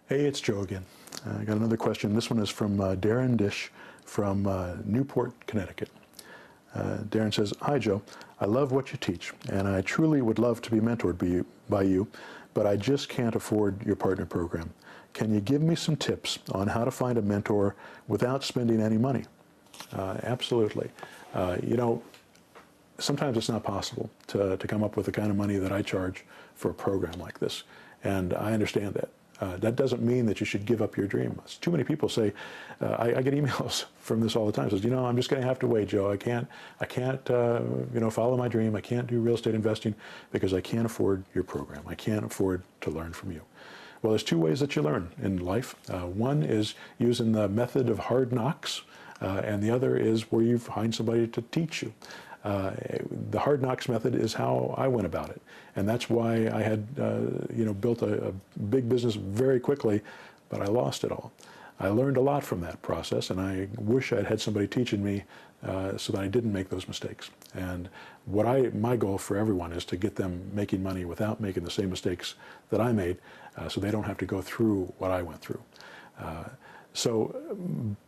Hey, it's Joe again. I got another question. This one is from Darrin Dish from Newport, Connecticut. Darrin says, "Hi, Joe. I love what you teach, and I truly would love to be mentored by you, but I just can't afford your partner program. Can you give me some tips on how to find a mentor without spending any money?" Absolutely. You know, sometimes it's not possible to come up with the kind of money that I charge for a program like this, and I understand that. That doesn't mean that you should give up your dream. Too many people say, I get emails from this all the time. Says, you know, I'm just going to have to wait, Joe. I can't, you know, follow my dream. I can't do real estate investing because I can't afford your program. I can't afford to learn from you. Well, there's two ways that you learn in life. One is using the method of hard knocks, and the other is where you find somebody to teach you. The hard knocks method is how I went about it, and that's why I had you know, built a big business very quickly, but I lost it all. I learned a lot from that process, and I wish I'd had somebody teaching me so that I didn't make those mistakes. And my goal for everyone is to get them making money without making the same mistakes that I made, so they don't have to go through what I went through.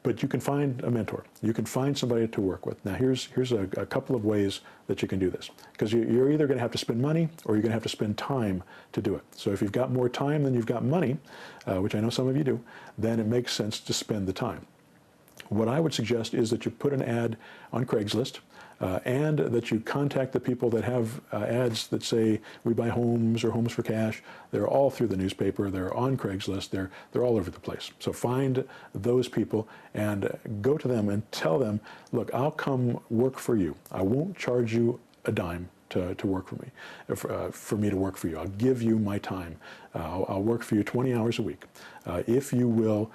But you can find a mentor. You can find somebody to work with. Now, here's a couple of ways that you can do this, because you're either going to have to spend money or you're going to have to spend time to do it. So if you've got more time than you've got money, which I know some of you do, then it makes sense to spend the time. What I would suggest is that you put an ad on Craigslist, and that you contact the people that have ads that say we buy homes or homes for cash. They're all through the newspaper. They're on Craigslist. They're all over the place. So find those people and go to them and tell them, look, I'll come work for you. I won't charge you a dime to work for me, for me to work for you. I'll give you my time. I'll work for you 20 hours a week. If you will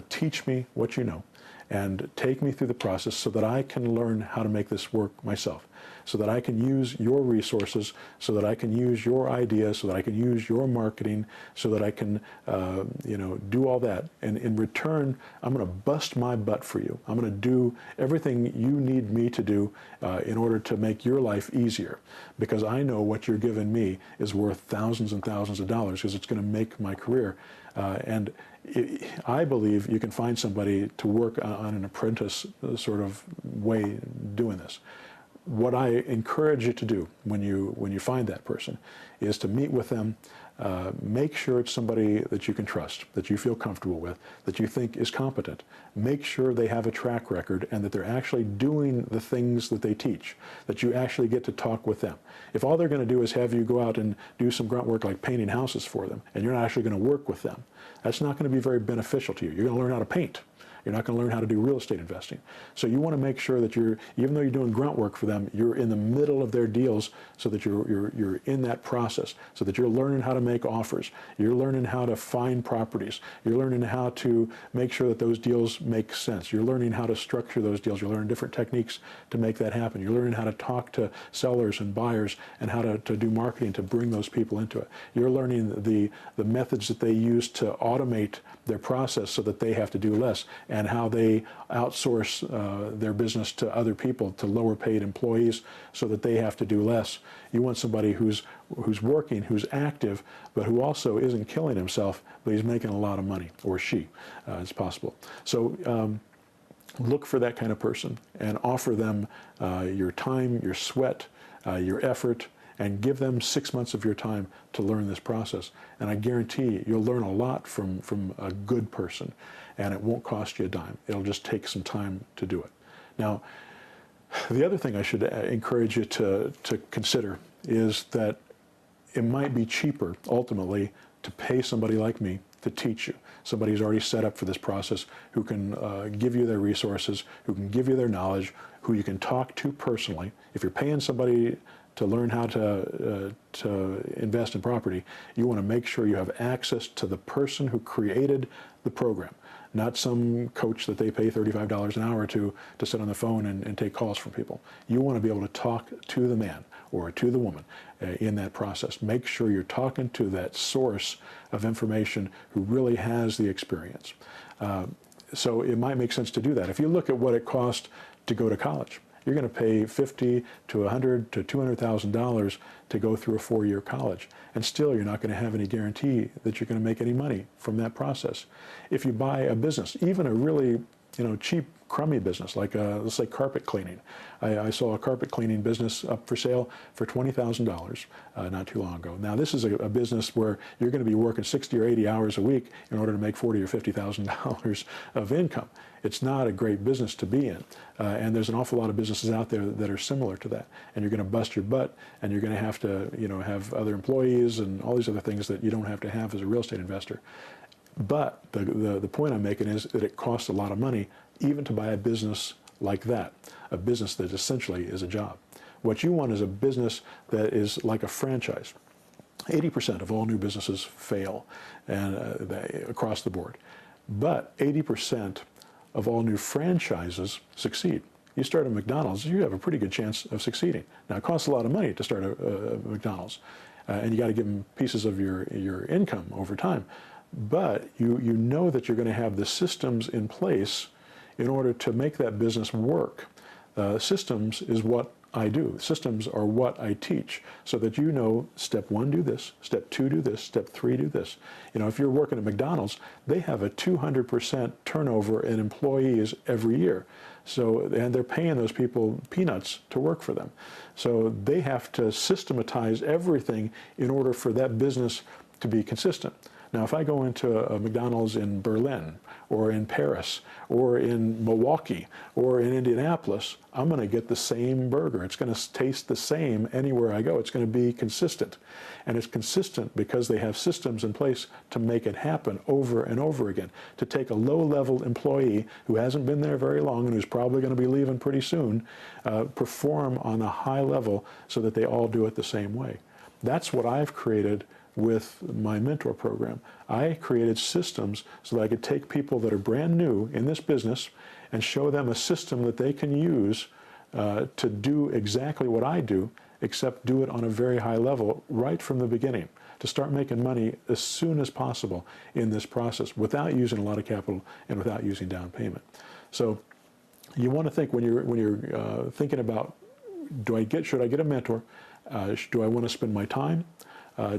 teach me what you know, and take me through the process so that I can learn how to make this work myself, so that I can use your resources, so that I can use your ideas, so that I can use your marketing, so that I can you know, do all that. And in return, I'm going to bust my butt for you. I'm going to do everything you need me to do in order to make your life easier, because I know what you're giving me is worth thousands and thousands of dollars, because it's going to make my career. I believe you can find somebody to work on an apprentice sort of way doing this. What I encourage you to do when you find that person is to meet with them. Make sure it's somebody that you can trust, that you feel comfortable with, that you think is competent. Make sure they have a track record and that they're actually doing the things that they teach, that you actually get to talk with them. If all they're going to do is have you go out and do some grunt work like painting houses for them, and you're not actually going to work with them, that's not going to be very beneficial to you. You're going to learn how to paint. You're not going to learn how to do real estate investing. So you want to make sure that even though you're doing grunt work for them, you're in the middle of their deals, so that you're in that process, so that you're learning how to make offers. You're learning how to find properties. You're learning how to make sure that those deals make sense. You're learning how to structure those deals. You're learning different techniques to make that happen. You're learning how to talk to sellers and buyers and how to do marketing to bring those people into it. You're learning the methods that they use to automate their process so that they have to do less, and how they outsource their business to other people, to lower paid employees, so that they have to do less. You want somebody who's working, who's active, but who also isn't killing himself, but he's making a lot of money, or she, it's possible. So look for that kind of person and offer them your time, your sweat, your effort, and give them 6 months of your time to learn this process. And I guarantee you'll learn a lot from a good person, and it won't cost you a dime. It'll just take some time to do it. Now, the other thing I should encourage you to consider is that it might be cheaper, ultimately, to pay somebody like me to teach you. Somebody who's already set up for this process, who can give you their resources, who can give you their knowledge, who you can talk to personally. If you're paying somebody to learn how to invest in property, you want to make sure you have access to the person who created the program, not some coach that they pay $35 an hour to sit on the phone and take calls from people. You want to be able to talk to the man or to the woman in that process. Make sure you're talking to that source of information who really has the experience. So it might make sense to do that. If you look at what it cost to go to college, You're going to pay $50 to $100 to $200,000 to go through a 4-year college, and still you're not going to have any guarantee that you're going to make any money from that process. If you buy a business, even a really cheap, crummy business, like let's say carpet cleaning. I saw a carpet cleaning business up for sale for $20,000 not too long ago. Now this is a business where you're going to be working 60 or 80 hours a week in order to make $40,000 or $50,000 of income. It's not a great business to be in, and there's an awful lot of businesses out there that are similar to that. And you're going to bust your butt, and you're going to have to have other employees and all these other things that you don't have to have as a real estate investor. But the point I'm making is that it costs a lot of money even to buy a business like that, a business that essentially is a job. What you want is a business that is like a franchise. 80% of all new businesses fail and across the board, but 80% of all new franchises succeed. You start a McDonald's, you have a pretty good chance of succeeding. Now, it costs a lot of money to start a McDonald's, and you got to give them pieces of your income over time. But you know that you're going to have the systems in place in order to make that business work. Systems is what I do. Systems are what I teach, so that step 1, do this, step 2, do this, step 3, do this. If you're working at McDonald's, they have a 200% turnover in employees every year. And they're paying those people peanuts to work for them. So they have to systematize everything in order for that business to be consistent. Now, if I go into a McDonald's in Berlin or in Paris or in Milwaukee or in Indianapolis, I'm going to get the same burger. It's going to taste the same anywhere I go. It's going to be consistent. And it's consistent because they have systems in place to make it happen over and over again. To take a low-level employee who hasn't been there very long and who's probably going to be leaving pretty soon, perform on a high level so that they all do it the same way. That's what I've created with my mentor program. I created systems so that I could take people that are brand new in this business and show them a system that they can use to do exactly what I do, except do it on a very high level right from the beginning, to start making money as soon as possible in this process without using a lot of capital and without using down payment. So you want to think when you're thinking about, should I get a mentor? Do I want to spend my time?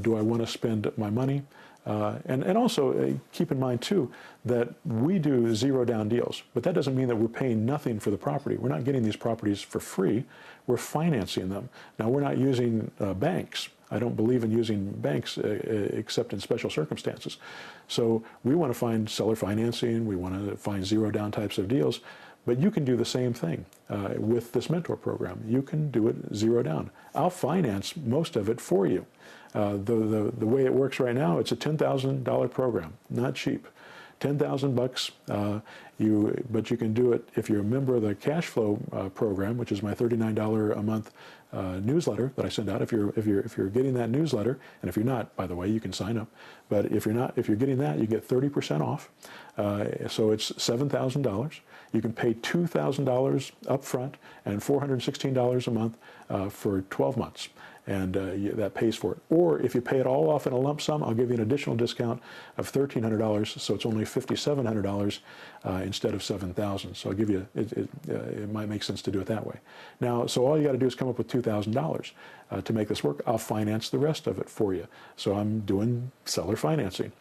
Do I want to spend my money? And also keep in mind too that we do zero down deals, but that doesn't mean that we're paying nothing for the property. We're not getting these properties for free. We're financing them. Now, we're not using banks. I don't believe in using banks except in special circumstances. So we want to find seller financing. We want to find zero down types of deals. But you can do the same thing with this mentor program. You can do it zero down. I'll finance most of it for you. The way it works right now, it's a $10,000 program, not cheap. $10,000, but you can do it if you're a member of the cash flow program, which is my $39 a month newsletter that I send out. If you're getting that newsletter, and if you're not, by the way, you can sign up. But if you're getting that, you get 30% off. So it's $7,000. You can pay $2,000 up front and $416 a month for 12 months. And that pays for it. Or if you pay it all off in a lump sum, I'll give you an additional discount of $1,300, so it's only $5,700 instead of $7,000. So I'll give you, it might make sense to do it that way. Now, so all you got to do is come up with $2,000 to make this work. I'll finance the rest of it for you. So I'm doing seller financing.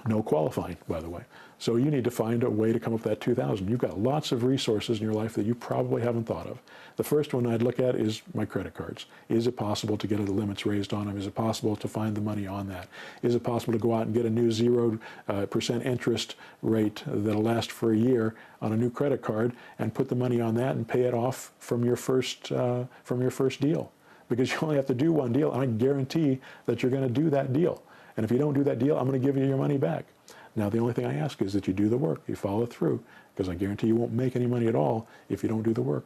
No qualifying, by the way. So you need to find a way to come up with that $2,000. You've got lots of resources in your life that you probably haven't thought of. The first one I'd look at is my credit cards. Is it possible to get the limits raised on them? Is it possible to find the money on that? Is it possible to go out and get a new 0% interest rate that'll last for a year on a new credit card and put the money on that and pay it off from your first deal? Because you only have to do one deal, and I guarantee that you're going to do that deal. And if you don't do that deal, I'm going to give you your money back. Now, the only thing I ask is that you do the work, you follow through, because I guarantee you won't make any money at all if you don't do the work.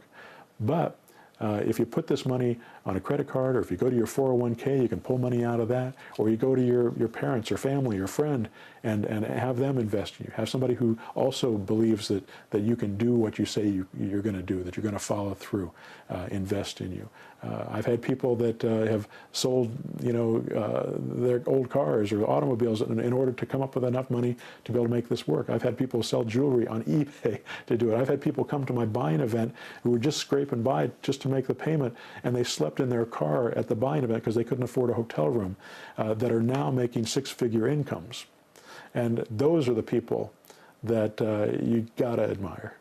But if you put this money on a credit card, or if you go to your 401k, you can pull money out of that, or you go to your parents or family or friend and have them invest in you. Have somebody who also believes that you can do what you say you're going to do, that you're going to follow through, invest in you. I've had people that have sold, their old cars or automobiles in order to come up with enough money to be able to make this work. I've had people sell jewelry on eBay to do it. I've had people come to my buying event who were just scraping by just to make the payment, and they slept in their car at the buying event because they couldn't afford a hotel room, that are now making six-figure incomes. And those are the people that you gotta admire.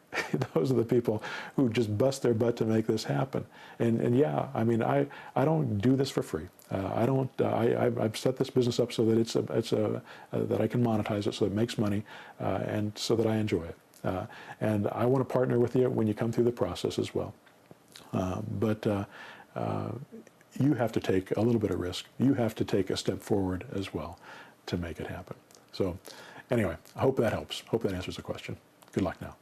Those are the people who just bust their butt to make this happen. And yeah, I mean, I don't do this for free. I've set this business up so that that I can monetize it, so it makes money, and so that I enjoy it. And I want to partner with you when you come through the process as well. But you have to take a little bit of risk. You have to take a step forward as well to make it happen. So anyway, I hope that helps. Hope that answers the question. Good luck now.